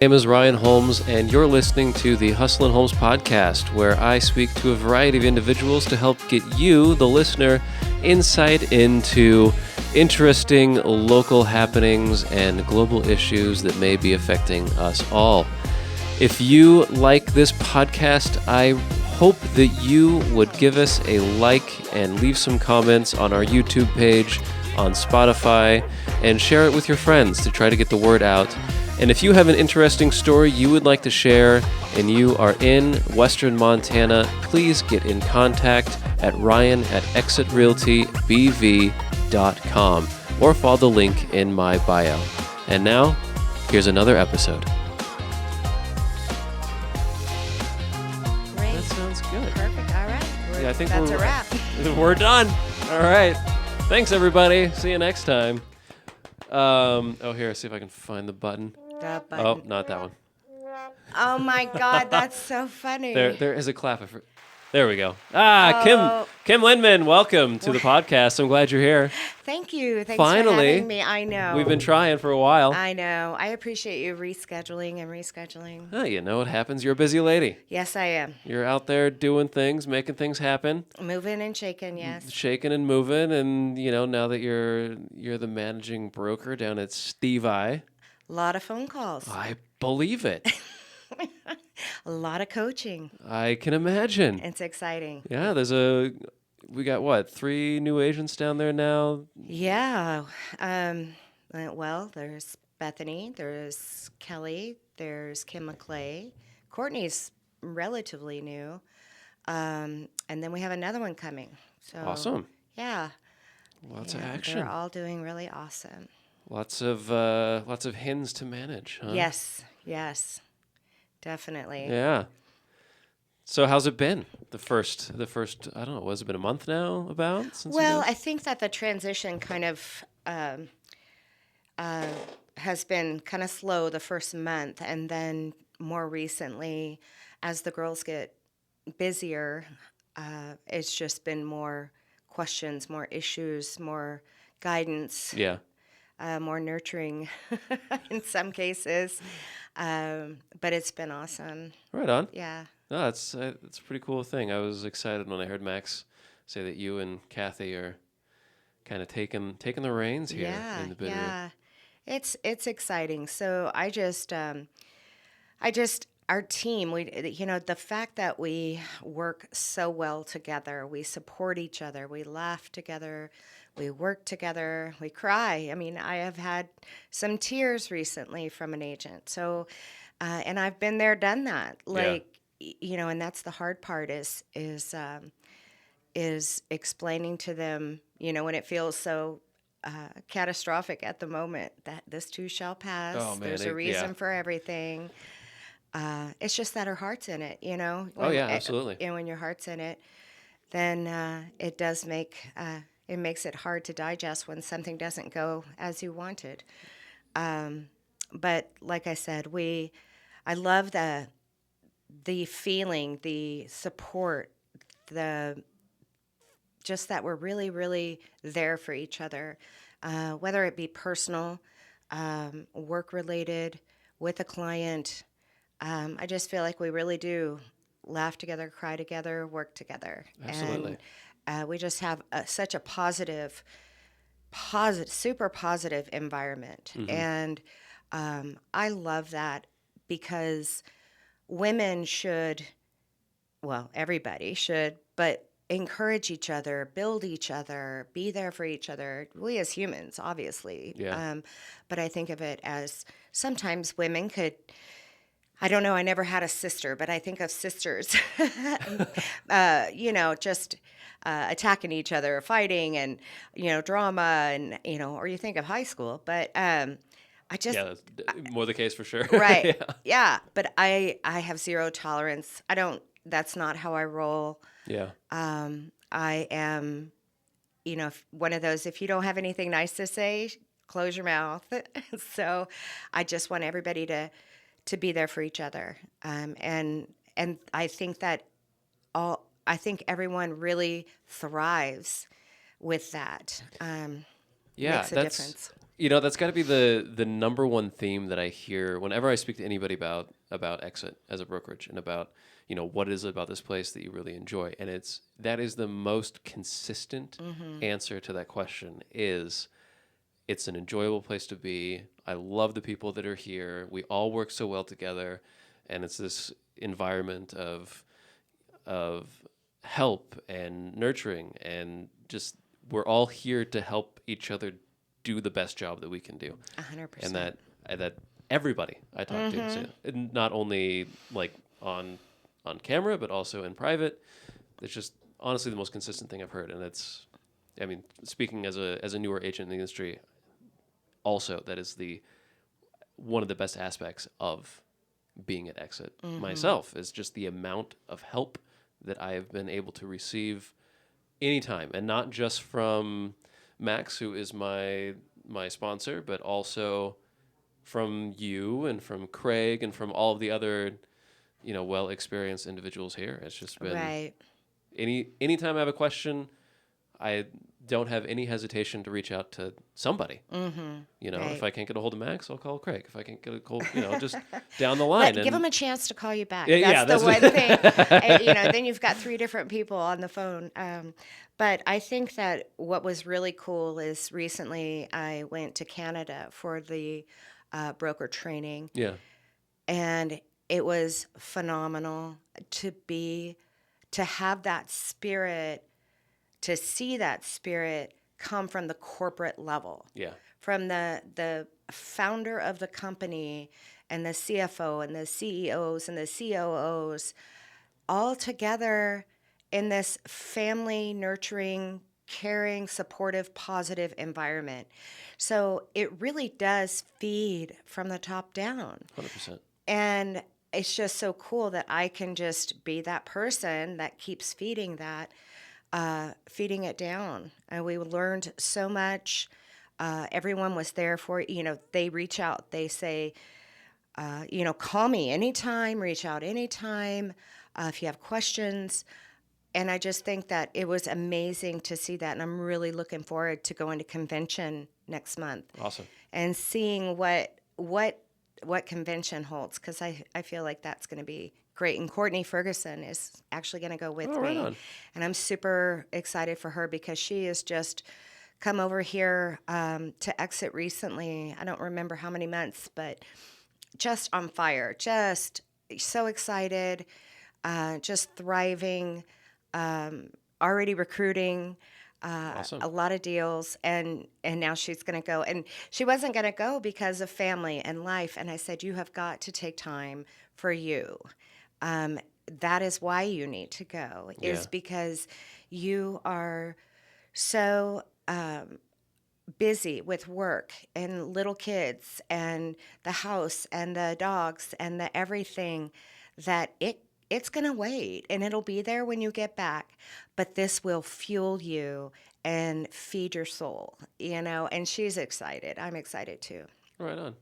My name is Ryan Holmes, and you're listening to the Hustle and Holmes podcast, where I speak to a variety of individuals to help get you, the listener, insight into interesting local happenings and global issues that may be affecting us all. If you like this podcast, I hope that you would give us a like and leave some comments on our YouTube page, on Spotify, and share it with your friends to try to get the word out. And if you have an interesting story you would like to share and you are in Western Montana, please get in contact at ryan@exitrealtybv.com or follow the link in my bio. And now, here's another episode. Great. That sounds good. Perfect. All right. Yeah, I think that's a wrap. We're done. All right. Thanks, everybody. See you next time. Here, see if I can find the button. The button. Oh, not that one. Oh my God, that's so funny. There is a clap. There we go. Kim Lendman, welcome to the podcast. I'm glad you're here. Thank you. Thanks Finally, for having me. I know. We've been trying for a while. I know. I appreciate you rescheduling. Oh, you know what happens. You're a busy lady. Yes, I am. You're out there doing things, making things happen. Moving and shaking, yes. Shaking and moving, and now that you're the managing broker down at Steve I. A lot of phone calls. I believe it. A lot of coaching. I can imagine. It's exciting. Yeah, we got 3 new agents down there now? Yeah. Well, there's Bethany, there's Kelly, there's Kim McClay. Courtney's relatively new. And then we have another one coming. So Awesome. Yeah. Lots of action. They're all doing really awesome. Lots of hens to manage, huh? Yes, definitely. Yeah. So how's it been? The first I don't know, has it been a month now about? Well, I think that the transition kind of has been kind of slow the first month, and then more recently, as the girls get busier, it's just been more questions, more issues, more guidance. Yeah. More nurturing in some cases, but it's been awesome. Right on. Yeah. No, it's a pretty cool thing. I was excited when I heard Max say that you and Kathy are kind of taking the reins here in the Bitterroot. Yeah, it's exciting. So I just our team, the fact that we work so well together, we support each other, we laugh together, we work together, we cry. I mean, I have had some tears recently from an agent. So, and I've been there, done that. And that's the hard part is explaining to them, when it feels so catastrophic at the moment, that this too shall pass. Oh, man, There's a reason for everything. It's just that her heart's in it, Absolutely. And when your heart's in it, then it does it makes it hard to digest when something doesn't go as you wanted. But like I said, I love the feeling, the support, just that we're really, really there for each other, whether it be personal, work-related, with a client. I just feel like we really do laugh together, cry together, work together. Absolutely. And we just have such a positive, super positive environment. Mm-hmm. And I love that because women should, everybody should, but encourage each other, build each other, be there for each other. We as humans, obviously. Yeah. But I think of it as sometimes women could, I don't know, I never had a sister, but I think of sisters, just attacking each other, fighting and, drama and, or you think of high school, but I just... Yeah, that's more the case for sure. Right. Yeah. But I have zero tolerance. That's not how I roll. Yeah. I am, one of those, if you don't have anything nice to say, close your mouth. So I just want everybody to be there for each other. And I think that everyone really thrives with that. Yeah, makes a difference. That's got to be the number one theme that I hear whenever I speak to anybody about exit as a brokerage and about, what is it about this place that you really enjoy? And that is the most consistent answer to that question is it's an enjoyable place to be. I love the people that are here. We all work so well together, and it's this environment of help and nurturing, and just we're all here to help each other do the best job that we can do. 100%. And that everybody I talk to, so, and not only like on camera, but also in private, it's just honestly the most consistent thing I've heard. And speaking as a newer agent in the industry, also that is one of the best aspects of being at Exit myself is just the amount of help that I have been able to receive anytime, and not just from Max, who is my sponsor, but also from you and from Craig and from all of the other, well experienced individuals here. It's just been Right. anytime I have a question, I don't have any hesitation to reach out to somebody. Right. If I can't get a hold of Max, I'll call Craig. If I can't get a hold, just down the line. Give them a chance to call you back. Yeah, That's the one thing. Then you've got 3 different people on the phone. But I think that what was really cool is recently I went to Canada for the broker training. Yeah. And it was phenomenal to have that spirit, to see that spirit come from the corporate level. Yeah. From the founder of the company and the CFO and the CEOs and the COOs all together in this family nurturing, caring, supportive, positive environment. So it really does feed from the top down. 100%. And it's just so cool that I can just be that person that keeps feeding it down. And we learned so much. Everyone was there for, they reach out, they say, call me anytime, reach out anytime if you have questions. And I just think that it was amazing to see that. And I'm really looking forward to going to convention next month. Awesome. And seeing what convention holds, because I feel like that's going to be great. And Courtney Ferguson is actually going to go with me. Right on. And I'm super excited for her because she has just come over here to Exit recently. I don't remember how many months, but just on fire, just so excited, just thriving, already recruiting. Awesome. A lot of deals, and now she's going to go. And she wasn't going to go because of family and life. And I said, you have got to take time for you. That is why you need to go, is because you are so busy with work and little kids and the house and the dogs and the everything that it's going to wait, and it'll be there when you get back. But this will fuel you and feed your soul, and she's excited. I'm excited too. Right on.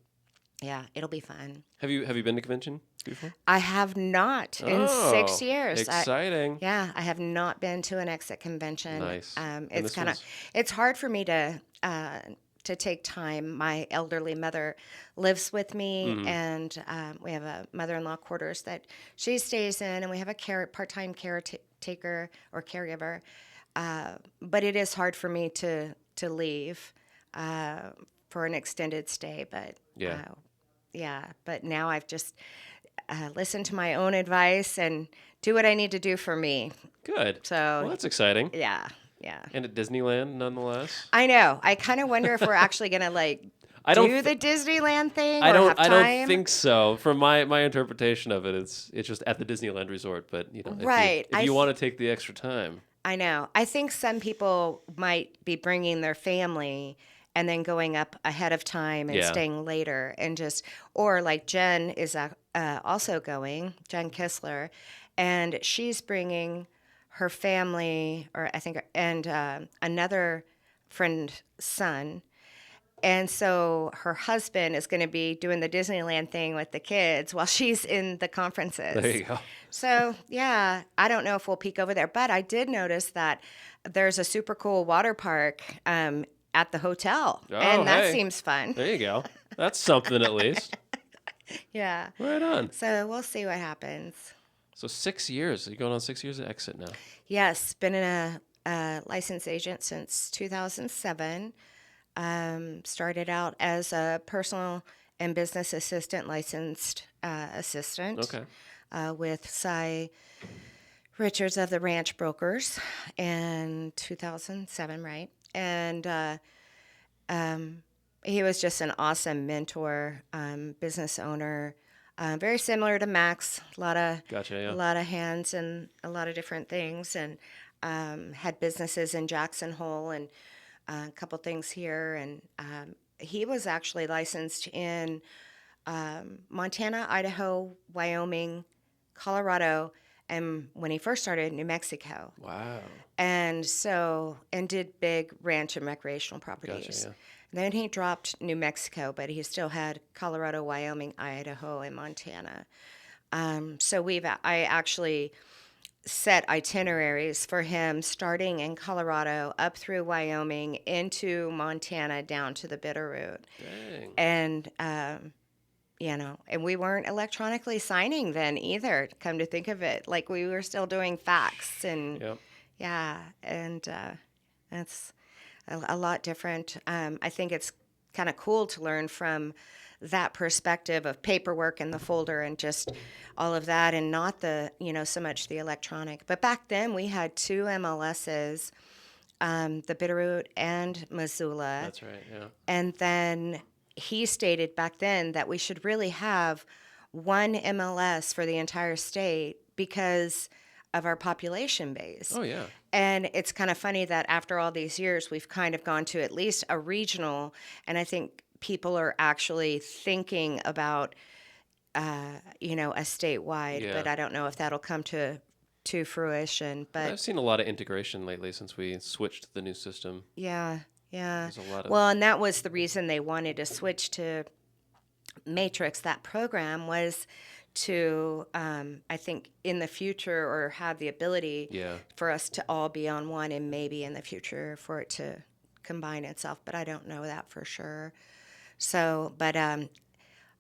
Yeah, it'll be fun. Have you been to convention before? I have not in 6 years. Exciting. I have not been to an Exit convention. Nice. It's hard for me to take time. My elderly mother lives with me, and we have a mother-in-law quarters that she stays in, and we have a part-time caretaker or caregiver. But it is hard for me to leave for an extended stay. But but now I've just listened to my own advice and do what I need to do for me. Good. So well, that's exciting. Yeah. And at Disneyland, nonetheless. I know. I kind of wonder if we're actually gonna do the Disneyland thing. I don't think so. From my interpretation of it, it's just at the Disneyland resort. But right. If you want to take the extra time. I know. I think some people might be bringing their family and then going up ahead of time and staying later, and or like Jen is also going, Jen Kissler, and she's bringing her family, or I think, and another friend's son. And so her husband is going to be doing the Disneyland thing with the kids while she's in the conferences. There you go. So, yeah, I don't know if we'll peek over there, but I did notice that there's a super cool water park at the hotel. Oh, And that hey. seems fun. There you go. That's something at least. Yeah. Right on. So we'll see what happens. So 6 years. You're going on 6 years of exit now. Yes, been a licensed agent since 2007. Started out as a personal and business assistant, licensed assistant Okay. with Cy Richards of the Ranch Brokers in 2007, right? And he was just an awesome mentor, business owner, very similar to Max. Gotcha, A yeah. lot of hands and a lot of different things, and had businesses in Jackson Hole and a couple things here. And he was actually licensed in Montana, Idaho, Wyoming, Colorado, and when he first started, New Mexico. Wow. And so, and did big ranch and recreational properties. Gotcha, yeah. Then he dropped New Mexico, but he still had Colorado, Wyoming, Idaho, and Montana. I actually set itineraries for him starting in Colorado up through Wyoming into Montana down to the Bitterroot. Dang. And, and we weren't electronically signing then either, come to think of it. Like we were still doing fax and Yep. yeah, and that's a lot different. I think it's kind of cool to learn from that perspective of paperwork in the folder and just all of that, and not so much the electronic. But back then we had two MLSs, the Bitterroot and Missoula. That's right, yeah. And then he stated back then that we should really have one MLS for the entire state because of our population base. Oh, yeah. And it's kind of funny that after all these years, we've kind of gone to at least a regional, and I think people are actually thinking about, a statewide, Yeah. but I don't know if that'll come to fruition. But I've seen a lot of integration lately since we switched to the new system. yeah. There's a lot of... Well, and that was the reason they wanted to switch to Matrix. That program was to, I think, in the future, or have the ability for us to all be on one, and maybe in the future for it to combine itself. But I don't know that for sure. So, but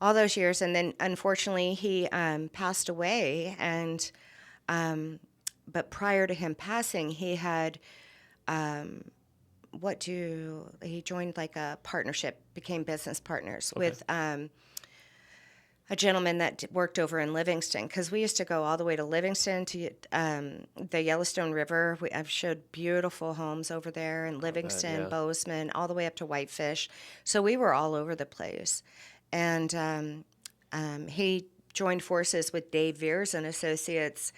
all those years, and then unfortunately he passed away. And but prior to him passing, he had he joined like a partnership, became business partners with a gentleman that worked over in Livingston, because we used to go all the way to Livingston to the Yellowstone River. I've showed beautiful homes over there in Livingston, Bozeman, all the way up to Whitefish. So we were all over the place. And he joined forces with Dave Veers and Associates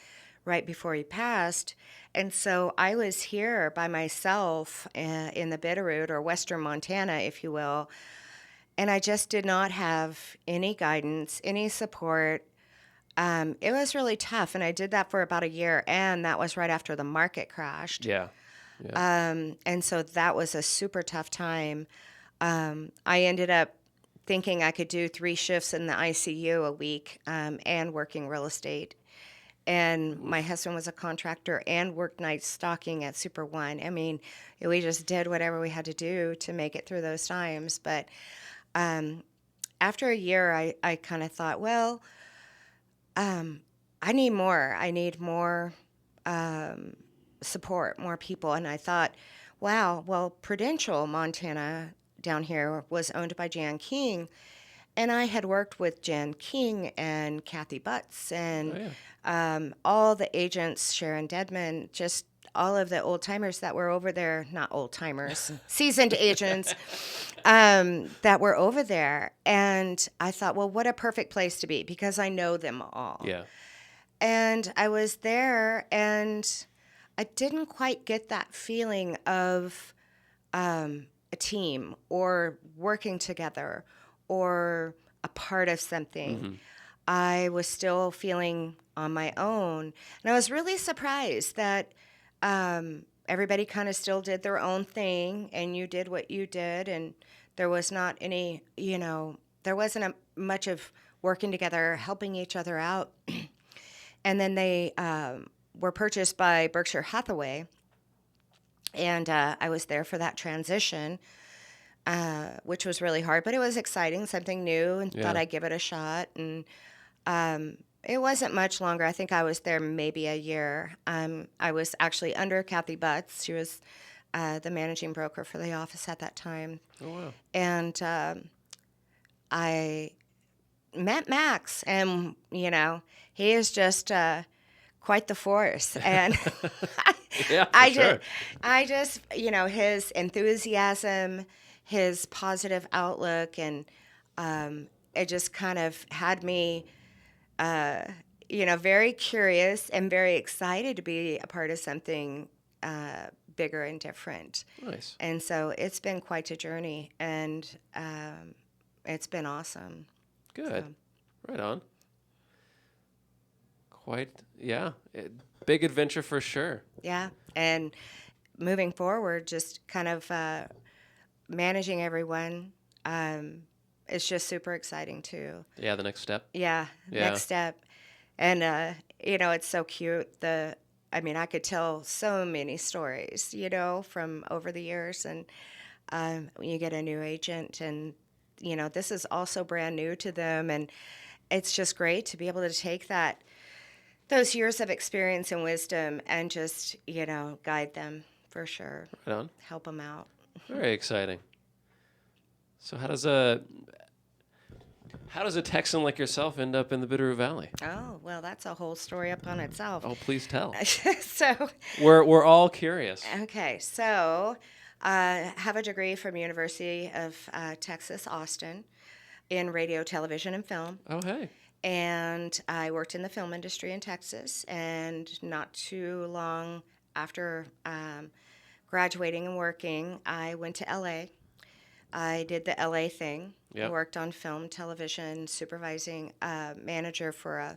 right before he passed. And so I was here by myself in the Bitterroot, or Western Montana, if you will. And I just did not have any guidance, any support. It was really tough. And I did that for about a year. And that was right after the market crashed. Yeah. And so that was a super tough time. I ended up thinking I could do 3 shifts in the ICU a week and working real estate. And my husband was a contractor and worked nights stocking at Super One. I mean, we just did whatever we had to do to make it through those times. But after a year, I kind of thought, well, I need more. I need more support, more people. And I thought, wow, well, Prudential, Montana, down here, was owned by Jan King. And I had worked with Jan King and Kathy Butts and all the agents, Sharon Dedman, just all of the old timers that were over there, not old timers, seasoned agents that were over there. And I thought, well, what a perfect place to be, because I know them all. Yeah. And I was there, and I didn't quite get that feeling of a team or working together or a part of something. Mm-hmm. I was still feeling on my own. And I was really surprised that everybody kind of still did their own thing, and you did what you did. And there was not any, there wasn't much of working together, helping each other out. And then they were purchased by Berkshire Hathaway. And I was there for that transition. which was really hard, but it was exciting, something new, and thought Yeah. I'd give it a shot. And it wasn't much longer. I think I was there maybe a year. I was actually under Kathy Butts. She was the managing broker for the office at that time. Oh wow. And I met Max, and he is just quite the force. And Yeah, for I just, sure. his enthusiasm, his positive outlook, and it just kind of had me, very curious and very excited to be a part of something bigger and different. Nice. And so it's been quite a journey, and it's been awesome. Good. So, Right on. Quite. Yeah. Big adventure for sure. yeah. And moving forward, just kind of managing everyone, it's just super exciting too. Yeah. The next step. Yeah, Yeah. next step. And it's so cute. I could tell so many stories, from over the years. And when you get a new agent, and this is also brand new to them, and it's just great to be able to take those years of experience and wisdom and just guide them for sure, Right on. help them out. Very exciting. So how does a Texan like yourself end up in the Bitterroot Valley? Oh, well, that's a whole story upon itself. Oh, please tell. So, We're all curious. okay, so I have a degree from University of Texas, Austin, in radio, television, and film. Oh, hey. And I worked in the film industry in Texas. And not too long after graduating and working, I went to LA. I did the LA thing. I Yep. worked on film, television, supervising manager for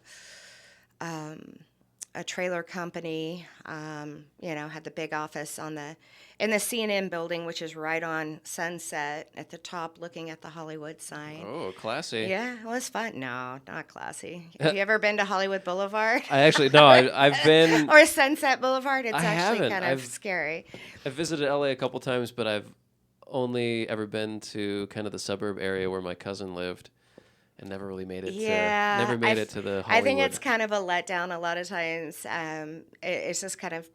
a trailer company. Had the big office in the CNN building, which is right on Sunset at the top, looking at the Hollywood sign. Oh, classy. Yeah, it was fun. No, not classy. Have you ever been to Hollywood Boulevard? I actually no. I've been. Or Sunset Boulevard? It's I actually haven't. kind of scary. I've visited LA a couple times, but I've only ever been to kind of the suburb area where my cousin lived, and never really made it Yeah, to. Never made it to the Hollywood. I think it's kind of a letdown a lot of times. It's just kind of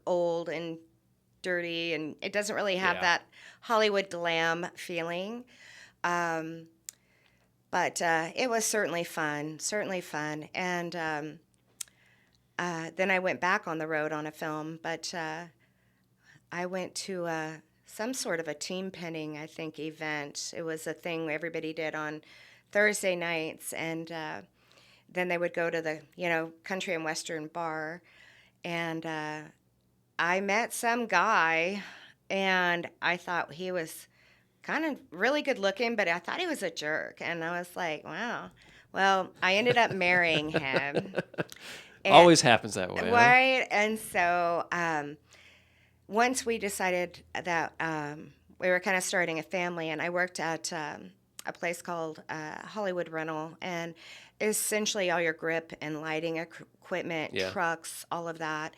old and dirty, and it doesn't really have Yeah. that Hollywood glam feeling. But it was certainly fun, And then I went back on the road on a film, but I went to some sort of a team pinning, I think, event. It was a thing everybody did on Thursday nights, and then they would go to the, country and western bar, and I met some guy, and I thought he was kind of really good looking, but I thought he was a jerk, and I was like, wow. Well, I ended up marrying him. Always happens that way. Huh? Right, and so once we decided that we were kind of starting a family, and I worked at a place called Hollywood Rental, and essentially all your grip and lighting equipment, Yeah. trucks, all of that.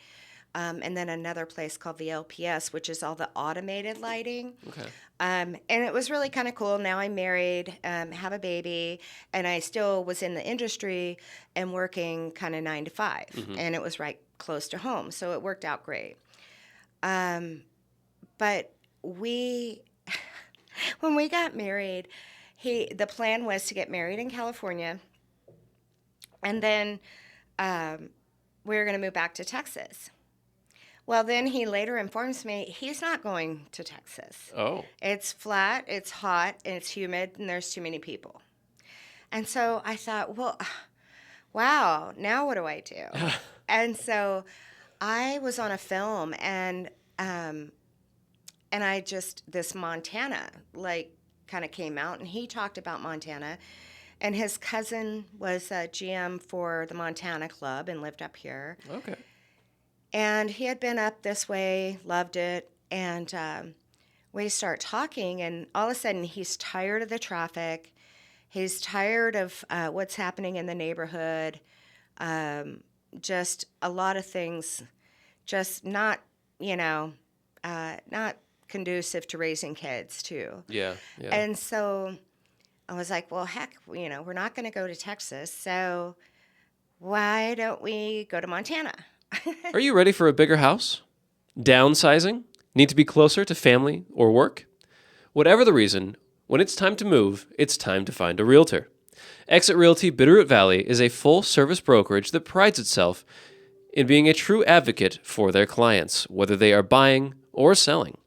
And then another place called the LPS, which is all the automated lighting. Okay. And it was really kind of cool. Now I'm married, have a baby, and I still was in the industry and working kind of 9 to 5. Mhm. And it was right close to home. So it worked out great. But when we got married, the plan was to get married in California, and then we were going to move back to Texas. Well, then he later informs me he's not going to Texas. Oh. It's flat, it's hot, and it's humid, and there's too many people. And so I thought, well, wow, now what do I do? And so I was on a film, and this Montana, kind of came out, and he talked about Montana. And his cousin was a GM for the Montana Club and lived up here. Okay. And he had been up this way, loved it, and we start talking, and all of a sudden he's tired of the traffic. He's tired of what's happening in the neighborhood. Just a lot of things, just not conducive to raising kids too. Yeah. Yeah. And so I was like, well, heck, we're not going to go to Texas, so why don't we go to Montana? Are you ready for a bigger house? Downsizing? Need to be closer to family or work? Whatever the reason, when it's time to move, it's time to find a realtor. Exit Realty Bitterroot Valley is a full-service brokerage that prides itself in being a true advocate for their clients, whether they are buying or selling.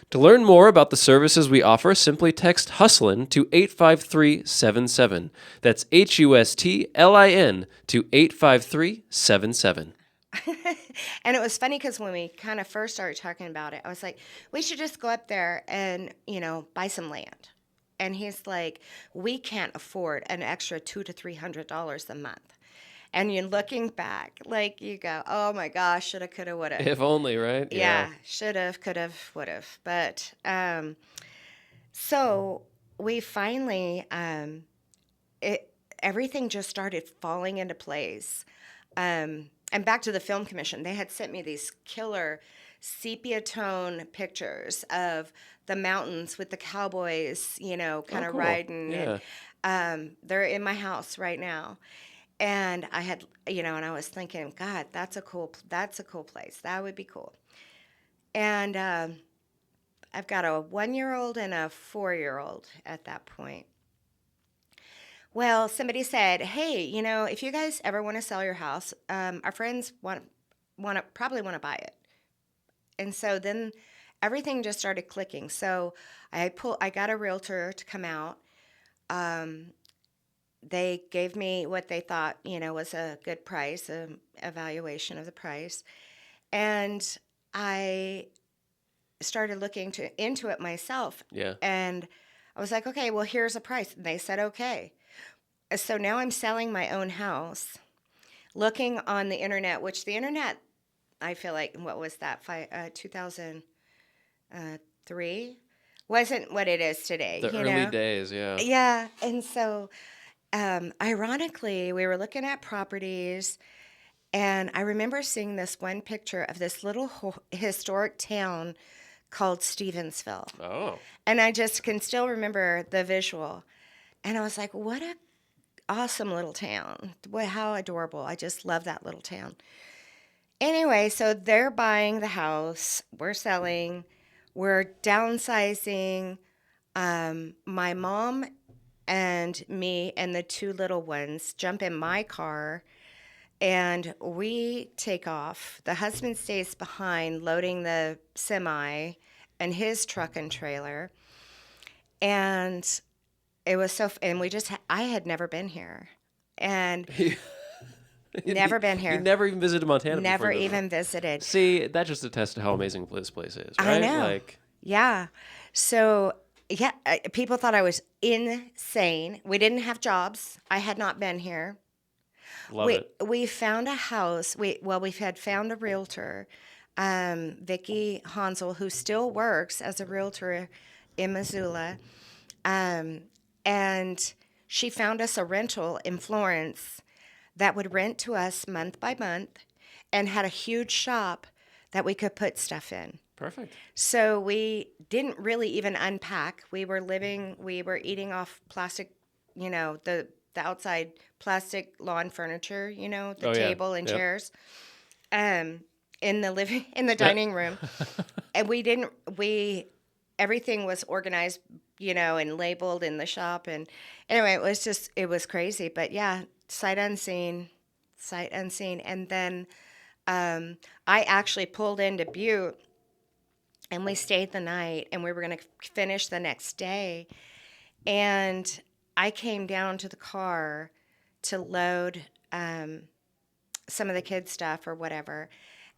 To learn more about the services we offer, simply text HUSTLIN to 85377. That's HUSTLIN to 85377. And it was funny because when we kind of first started talking about it, I was like, we should just go up there and, buy some land. And he's like, we can't afford an extra $200 to $300 a month. And you're looking back, like you go, oh my gosh, shoulda, coulda, woulda. If only, right? Yeah, should have, could have, would have. But so we finally, everything just started falling into place. And back to the film commission, they had sent me these killer sepia tone pictures of the mountains with the cowboys, kind of cool. riding. Yeah. And they're in my house right now. And I had, and I was thinking, God, that's a cool place. That would be cool. And I've got a 1-year-old and a 4-year-old at that point. Well, somebody said, "Hey, if you guys ever want to sell your house, our friends probably want to buy it." And so then everything just started clicking. So I got a realtor to come out. They gave me what they thought, was a good price, a evaluation of the price, and I started looking into it myself. Yeah. And I was like, "Okay, well, here's a price." And they said, "Okay." So now I'm selling my own house, looking on the internet, which the internet, I feel like, what was that, 2003? Wasn't what it is today. The early days, yeah. Yeah. And so, ironically, we were looking at properties, and I remember seeing this one picture of this little historic town called Stevensville. Oh. And I just can still remember the visual. And I was like, what a awesome little town. How adorable. I just love that little town. Anyway, so they're buying the house. We're selling. We're downsizing. My mom and me and the 2 little ones jump in my car and we take off. The husband stays behind loading the semi and his truck and trailer. And it was and I had never been here. And never been here. You never even visited Montana Never before. even visited. See, that just attests to how amazing this place is, right? I know. Yeah. So, yeah, people thought I was insane. We didn't have jobs. I had not been here. Love it. We found a house. We had found a realtor, Vicki Hansel, who still works as a realtor in Missoula. And she found us a rental in Florence that would rent to us month by month and had a huge shop that we could put stuff in. Perfect. So we didn't really even unpack. We were eating off plastic, the outside plastic lawn furniture, the table and chairs, in the dining room. And everything was organized, and labeled in the shop. And anyway, it was crazy. But yeah, sight unseen. And then I actually pulled into Butte, and we stayed the night, and we were going to finish the next day. And I came down to the car to load some of the kids' stuff or whatever.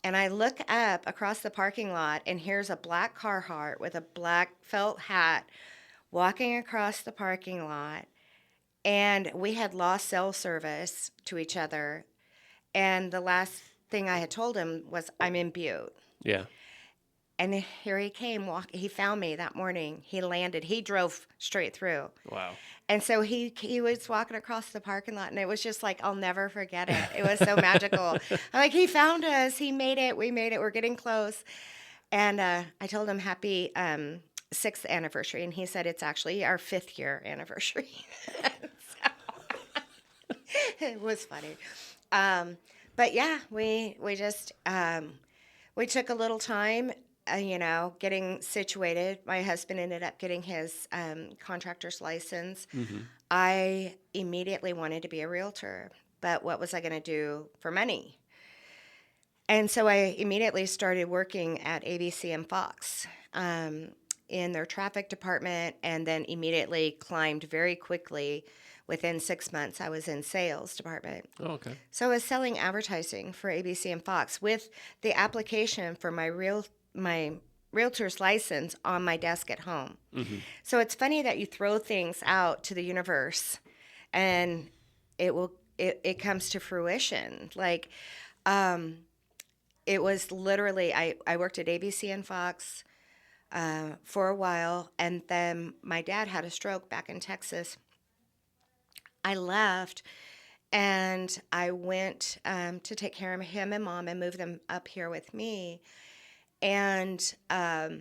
And I look up across the parking lot, and here's a black Carhartt with a black felt hat walking across the parking lot. And we had lost cell service to each other. And the last thing I had told him was, I'm in Butte. Yeah. And here he came. He found me that morning. He landed. He drove straight through. Wow. And so he was walking across the parking lot, and it was just like, I'll never forget it. It was so magical. I'm like, he found us. He made it. We made it. We're getting close. And I told him happy 6th anniversary, and he said it's actually our 5th year anniversary. It was funny. Um, but yeah, we just we took a little time, getting situated. My husband ended up getting his contractor's license. Mm-hmm. I immediately wanted to be a realtor, but what was I going to do for money? And so I immediately started working at ABC and Fox in their traffic department, and then immediately climbed very quickly. Within 6 months, I was in sales department. Oh, okay. So I was selling advertising for ABC and Fox with the application for my realtor's license on my desk at home. Mm-hmm. So it's funny that you throw things out to the universe and it comes to fruition. Like it was literally I worked at ABC and Fox for a while, and then my dad had a stroke back in Texas. I left and I went to take care of him and mom and move them up here with me. And I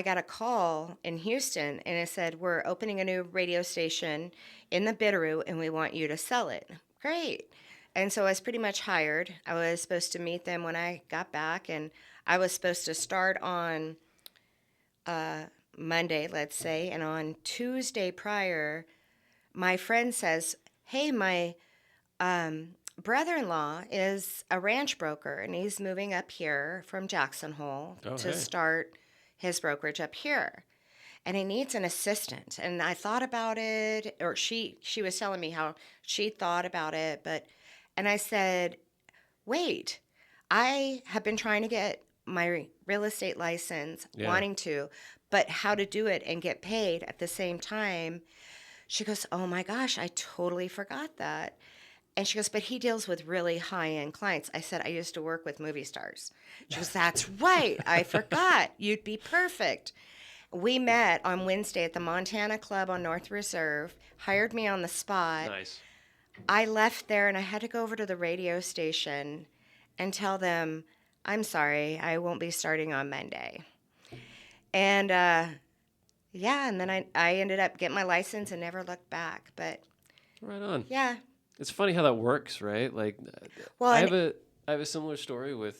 got a call in Houston, and it said, "We're opening a new radio station in the Bitterroot, and we want you to sell it." Great. And so I was pretty much hired. I was supposed to meet them when I got back, and I was supposed to start on Monday, let's say. And on Tuesday prior, my friend says, "Hey, my brother-in-law is a ranch broker, and he's moving up here from Jackson Hole Oh, to hey. start his brokerage up here, and he needs an assistant." And I thought about it, or she was telling me how she thought about it, but and I said, "Wait, I have been trying to get my real estate license, Yeah. wanting to, but how to do it and get paid at the same time." She goes, "Oh my gosh, I totally forgot that." And she goes, "But he deals with really high end clients." I said, "I used to work with movie stars." She goes, "That's right. I forgot. You'd be perfect." We met on Wednesday at the Montana Club on North Reserve, hired me on the spot. Nice. I left there and I had to go over to the radio station and tell them, "I'm sorry, I won't be starting on Monday." And yeah, and then I ended up getting my license and never looked back. But Right on. yeah, It's funny how that works, right? Like, well, I and have a I have a similar story with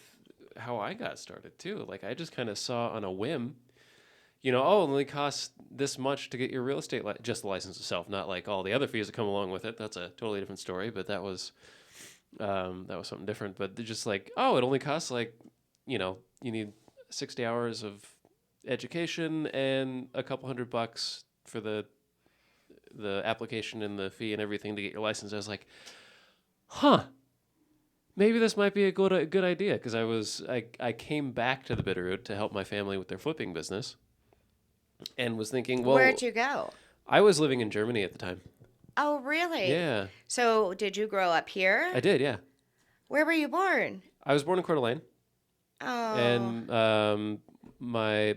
how I got started too. Like, I just kind of saw on a whim, oh, it only costs this much to get your real estate just the license itself, not like all the other fees that come along with it. That's a totally different story. But that was something different. But they're just like, oh, it only costs like, you need 60 hours of education and a couple $100 for the application and the fee and everything to get your license. I was like, huh, maybe this might be a good idea, because I came back to the Bitterroot to help my family with their flipping business, and was thinking, where'd well, you go? I was living in Germany at the time. Oh, really? Yeah, So, did you grow up I here? did. Yeah, Where were you born? I was born in Coeur d'Alene, Oh, and my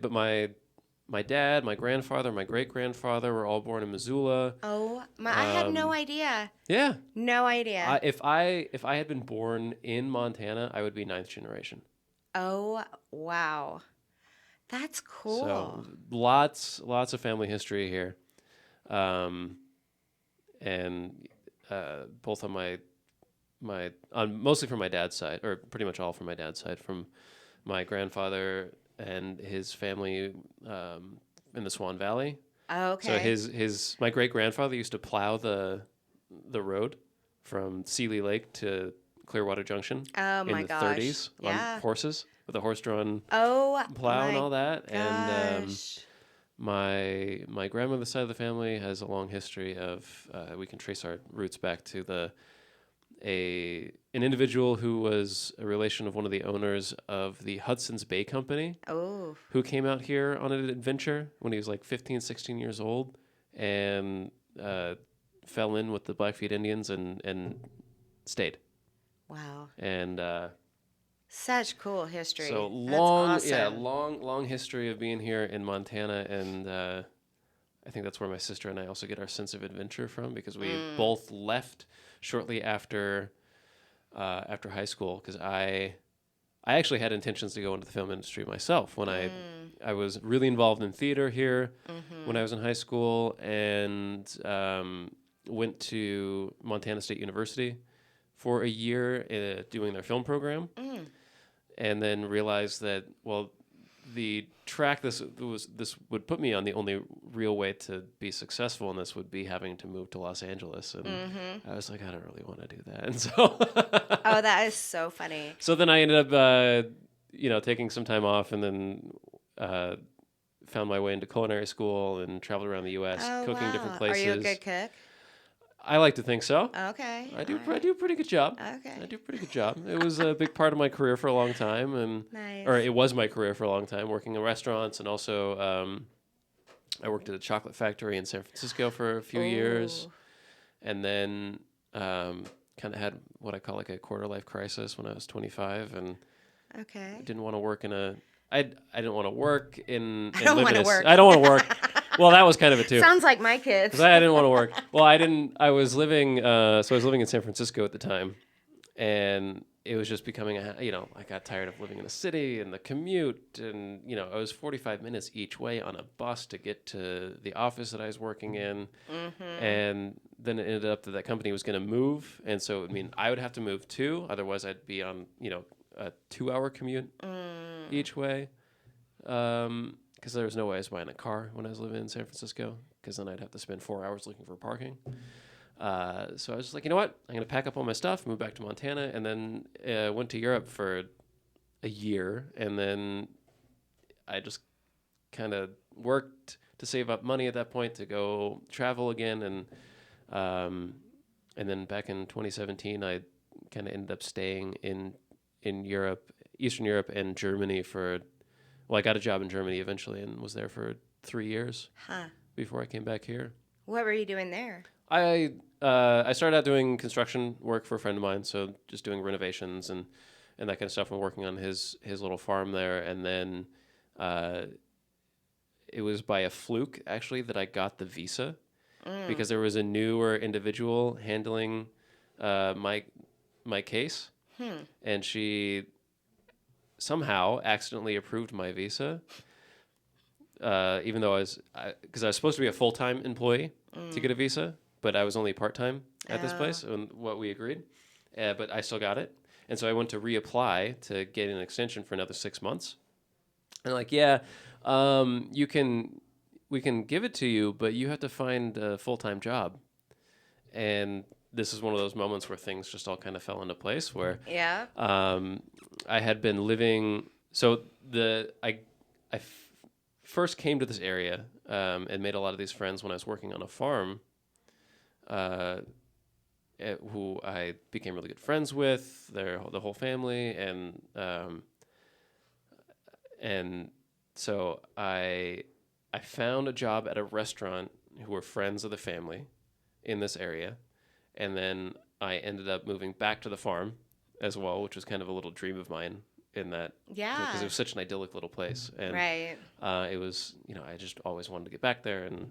dad, my grandfather, my great grandfather were all born in Missoula. oh, I had no Um, idea. yeah, No idea. if I had been born in Montana, I would be ninth generation. Oh, wow. That's So cool. lots of family history here, um, and both on mostly from my dad's side, or pretty much all from my dad's side, from my grandfather and his family in the Swan Valley. So Okay. his my great grandfather used to plow the road from Sealy Lake to Clearwater Junction Oh in my the gosh. 30s on Yeah. horses with a horse-drawn Oh plow and my all that. And gosh. my grandmother's side of the family has a long history of we can trace our roots back to an individual who was a relation of one of the owners of the Hudson's Bay Company, Oh, who came out here on an adventure when he was like 15, 16 years old, and fell in with the Blackfeet Indians and stayed. wow. And Such cool so history. That's long, yeah, awesome. long history of being here in Montana, and I think that's where my sister and I also get our sense of adventure from, because we Mm. both left shortly after high school, because I actually had intentions to go into the film industry myself when I was really involved in theater here when I was in high school, and went to Montana State University for a year doing their film program, and then realized that, well, the track this would put me on, the only real way to be successful in this would be having to move to Los Angeles, and I was like, I don't really want to do that, and so Oh, that is so funny. so then I ended up taking some time off, and then found my way into culinary school and traveled around the U.S. Oh, cooking different wow. Are places. you a good cook? I like to think so. Okay. I do. All I do a pretty good job. Okay. I do a pretty good job. It was a big part of my career for a long time, Nice. or it was my career for a long time, working in restaurants, and also I worked at a chocolate factory in San Francisco for a few years, and then kind of had what I call like a quarter life crisis when I was 25, and Okay. didn't want to work in a. I didn't want to work in. I don't want to work. I don't want to work. Well, that was kind of it too. Sounds like my kids. 'Cause I didn't want to work. Well, I didn't. I was living. So I was living in San Francisco at the time, and it was just becoming I got tired of living in a city and the commute, and I was 45 minutes each way on a bus to get to the office that I was working in, and then it ended up that company was going to move, and so it would mean I would have to move too. Otherwise, I'd be on a 2-hour commute each way. Because there was no way I was buying a car when I was living in San Francisco, because then I'd have to spend 4 hours looking for parking. So I was just like, you know what? I'm going to pack up all my stuff, move back to Montana, and then went to Europe for a year. And then I just kind of worked to save up money at that point to go travel again. And then back in 2017, I kind of ended up staying in Europe, Eastern Europe, and Germany for... Well, I got a job in Germany eventually and was there for 3 years before I came back here. What were you doing there? I started out doing construction work for a friend of mine, so just doing renovations and that kind of stuff, and working on his little farm there. And then it was by a fluke, actually, that I got the visa, because there was a newer individual handling my case, and she somehow accidentally approved my visa, even though because I was supposed to be a full-time employee to get a visa, but I was only part-time at this place, and what we agreed, but I still got it. And so I went to reapply to get an extension for another 6 months. And like, we can give it to you, but you have to find a full-time job. And this is one of those moments where things just all kind of fell into place, where I had been living. So I first came to this area and made a lot of these friends when I was working on a farm, who I became really good friends with, the whole family, and so I found a job at a restaurant who were friends of the family in this area. And then I ended up moving back to the farm as well, which was kind of a little dream of mine in that. Yeah. Because it was such an idyllic little place. And Right. It was, I just always wanted to get back there and,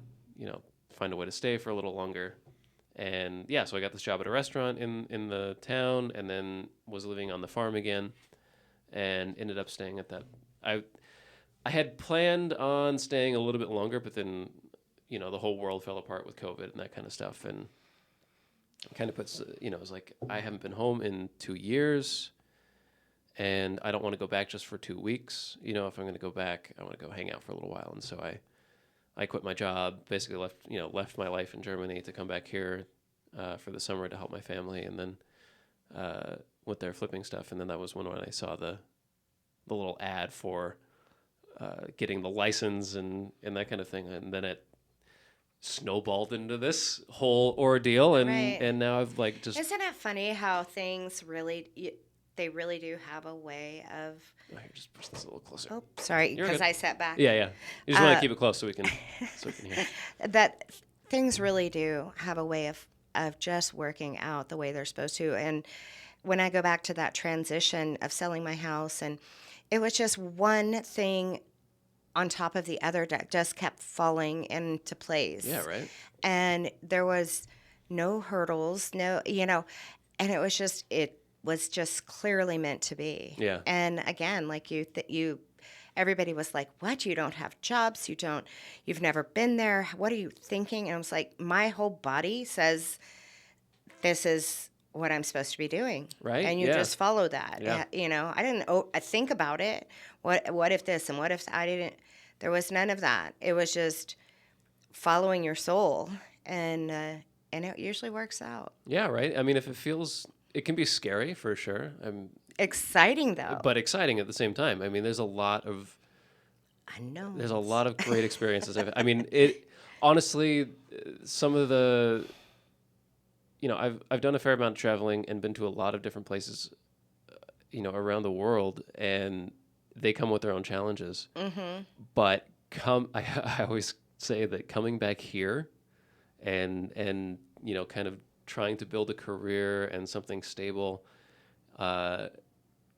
find a way to stay for a little longer. And yeah, so I got this job at a restaurant in the town, and then was living on the farm again, and ended up staying at that. I had planned on staying a little bit longer, but then, the whole world fell apart with COVID and that kind of stuff. And kind of puts, it was like, I haven't been home in 2 years, and I don't want to go back just for 2 weeks. If I'm going to go back, I want to go hang out for a little while. And so I quit my job, basically left my life in Germany to come back here for the summer to help my family, and then went there flipping stuff. And then that was when I saw the little ad for getting the license and that kind of thing. And then it snowballed into this whole ordeal, and Right. and now I've like just. Isn't it funny how things they really do have a way of... Oh, here, just push this a little closer. Oh, sorry, You're because good. I sat back. Yeah. You just want to keep it close so we can hear. That things really do have a way of just working out the way they're supposed to. And when I go back to that transition of selling my house, and it was just one thing on top of the other that just kept falling into place. Yeah, right. And there was no hurdles, and it was just, it was just clearly meant to be. Yeah. And again, like everybody was like, "What? You don't have jobs? You've never been there. What are you thinking?" And I was like, my whole body says this is what I'm supposed to be doing. Right? And you Yeah. just follow that. Yeah. I didn't I think about it. What if this and what if I didn't? There was none of that. It was just following your soul, and it usually works out. Yeah, right. I mean, if it feels, it can be scary for sure. Exciting though. But exciting at the same time. I mean, I know. there's a lot of great experiences. I mean, it honestly, some of the, I've done a fair amount of traveling and been to a lot of different places, around the world, and they come with their own challenges. Mm-hmm. But I always say that coming back here and kind of trying to build a career and something stable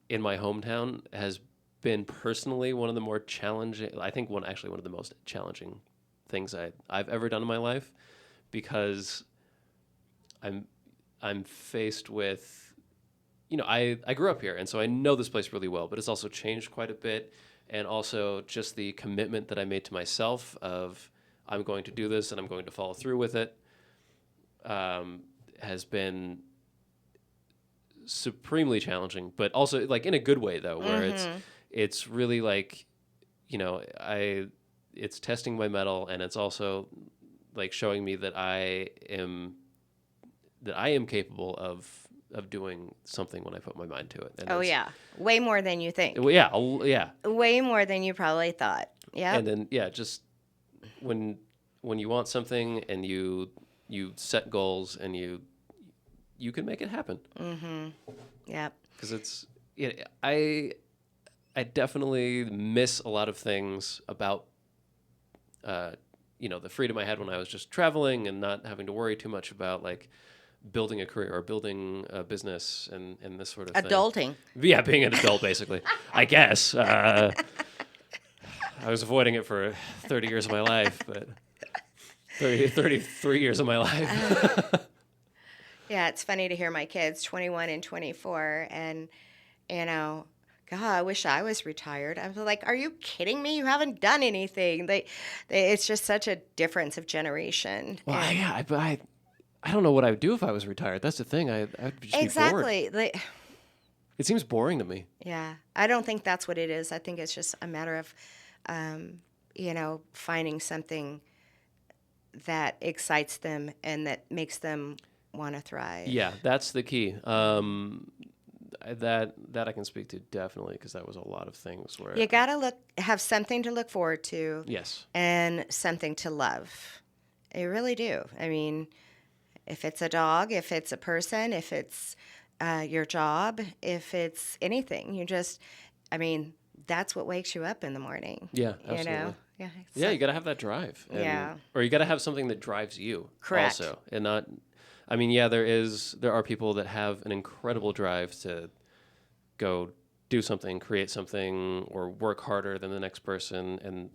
in my hometown has been personally one of the more challenging, I think one of the most challenging things I've ever done in my life, because I'm faced with, I grew up here, and so I know this place really well, but it's also changed quite a bit. And also just the commitment that I made to myself of I'm going to do this and I'm going to follow through with it has been supremely challenging, but also like in a good way though, where it's really like, it's testing my mettle, and it's also like showing me that I am capable of doing something when I put my mind to it. And yeah, way more than you think. Yeah, Way more than you probably thought. Yeah. And then just when you want something and you set goals and you can make it happen. Mm-hmm. Yep. Because I definitely miss a lot of things about the freedom I had when I was just traveling and not having to worry too much about like building a career or building a business and this sort of Adulting. thing. Yeah, being an adult, basically. I guess. I was avoiding it for 30 years of my life, but 33 years of my life. Yeah, it's funny to hear my kids, 21 and 24, and, God, I wish I was retired. I was like, are you kidding me? You haven't done anything. It's just such a difference of generation. Well, I don't know what I would do if I was retired. That's the thing. I'd just exactly. be bored. It seems boring to me. Yeah. I don't think that's what it is. I think it's just a matter of, finding something that excites them and that makes them want to thrive. Yeah, that's the key. That I can speak to definitely, because that was a lot of things where you gotta have something to look forward to. Yes. And something to love. You really do. I mean, if it's a dog, if it's a person, if it's your job, if it's anything, that's what wakes you up in the morning. Yeah, absolutely. Yeah. Yeah, you got to have that drive. Or you got to have something that drives you. Correct. Also, and not. There are people that have an incredible drive to go do something, create something, or work harder than the next person. And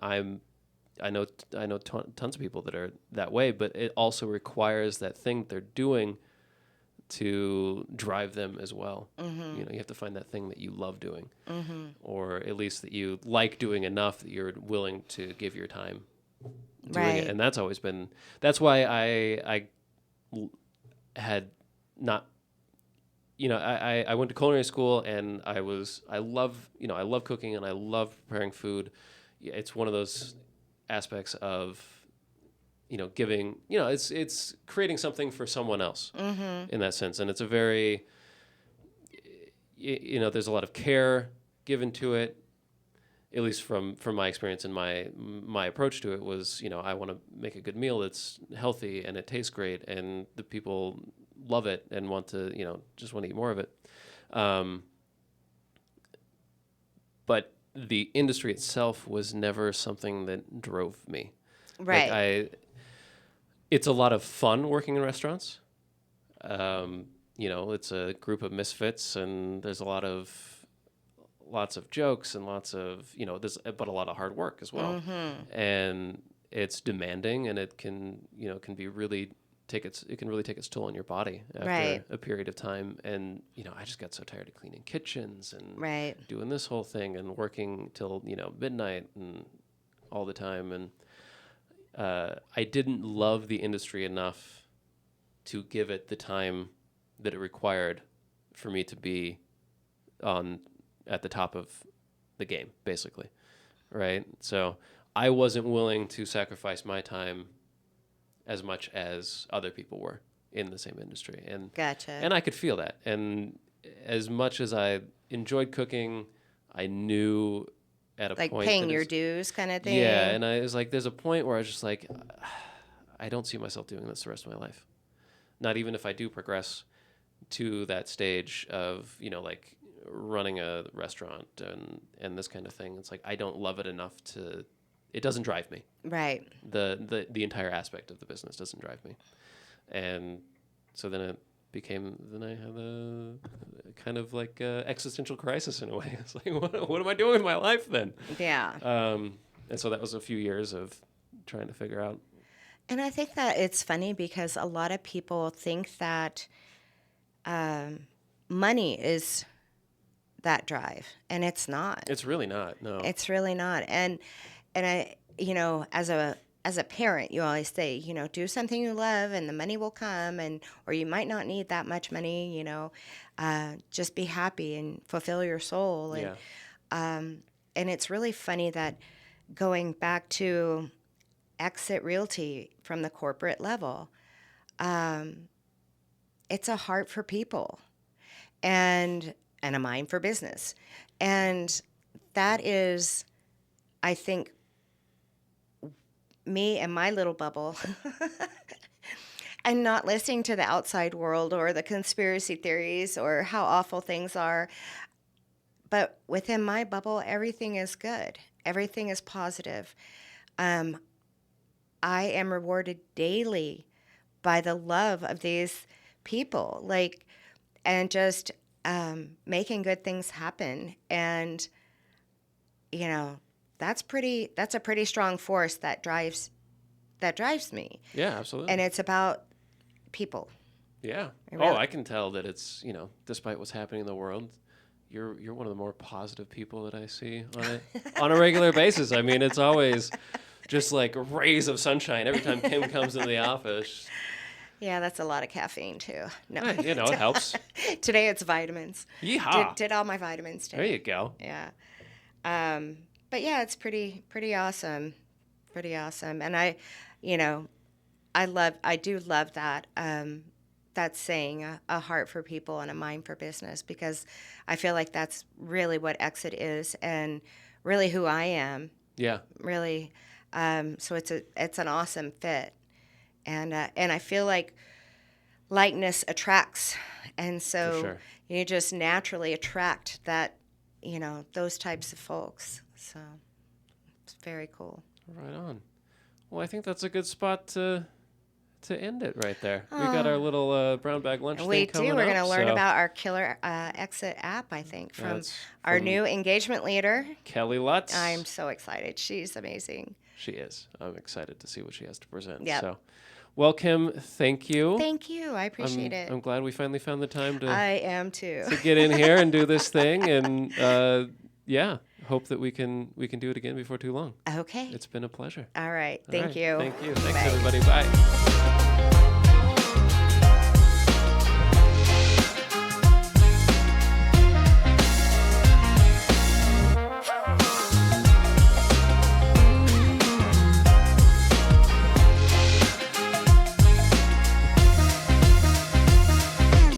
I know tons of people that are that way, but it also requires that thing they're doing to drive them as well. Mm-hmm. You have to find that thing that you love doing, or at least that you like doing enough that you're willing to give your time doing it. And that's always been, that's why I had not, I went to culinary school, and I love cooking, and I love preparing food. It's one of those aspects of, giving, it's creating something for someone else in that sense. And it's a very, there's a lot of care given to it. At least from my experience and my approach to it was, I want to make a good meal that's healthy and it tastes great and the people love it and want to, just want to eat more of it. But the industry itself was never something that drove me. Right. It's a lot of fun working in restaurants. It's a group of misfits, and there's lots of jokes and lots of, but a lot of hard work as well. And it's demanding, and it can be really it can really take its toll on your body after Right. a period of time. And, I just got so tired of cleaning kitchens and Right. doing this whole thing and working till, midnight and all the time. And I didn't love the industry enough to give it the time that it required for me to be at the top of the game, basically. Right. So I wasn't willing to sacrifice my time as much as other people were in the same industry. And Gotcha. and I could feel that. And as much as I enjoyed cooking, I knew at a Like point paying that your it's- dues kind of thing. yeah, and I was like, there's a point where I was just like, I don't see myself doing this the rest of my life. Not even if I do progress to that stage of, like running a restaurant and this kind of thing. It's like, I don't love it enough it doesn't drive me. Right. The entire aspect of the business doesn't drive me. And so then I had a kind of like existential crisis in a way. It's like, what am I doing with my life then? Yeah. And so that was a few years of trying to figure out. And I think that it's funny because a lot of people think that money is that drive, and it's not. It's really not, no. It's really not. And I, as a parent, you always say, do something you love, and the money will come, or you might not need that much money. Just be happy and fulfill your soul. And Yeah. and it's really funny that going back to exit Realty from the corporate level, it's a heart for people and a mind for business. And that is, I think, me and my little bubble and not listening to the outside world or the conspiracy theories or how awful things are. But within my bubble, everything is good. Everything is positive. I am rewarded daily by the love of these people, and just making good things happen. And, that's a pretty strong force that drives me. Yeah, absolutely. And it's about people. Yeah. Really- Oh, I can tell that it's, despite what's happening in the world, you're one of the more positive people that I see on a regular basis. I mean, it's always just like rays of sunshine every time Kim comes into the office. Yeah, that's a lot of caffeine too. No, It helps. today it's vitamins. Yeehaw. Did all my vitamins today. There you go. Yeah. But yeah, it's pretty awesome. Pretty awesome. And I do love that, that saying, a heart for people and a mind for business, because I feel like that's really what Exit is and really who I am. Yeah. Really. So it's an awesome fit. And I feel like likeness attracts. And so For sure. you just naturally attract that, those types of folks. So it's very cool. Right on. Well, I think that's a good spot to end it right there. We got our little brown bag lunch We thing coming do. We're going to up, learn so about our killer Exit app, I think, from That's our from new engagement leader. Kelly Lutz. I'm so excited. She's amazing. She is. I'm excited to see what she has to present. Yep. So, well, Kim, thank you. Thank you. I appreciate it. I'm glad we finally found the time I am too. to get in here and do this thing, and yeah, hope that we can do it again before too long. Okay. It's been a pleasure. All right. All Thank right. you. Thank you. Thanks, Bye. everybody. Bye.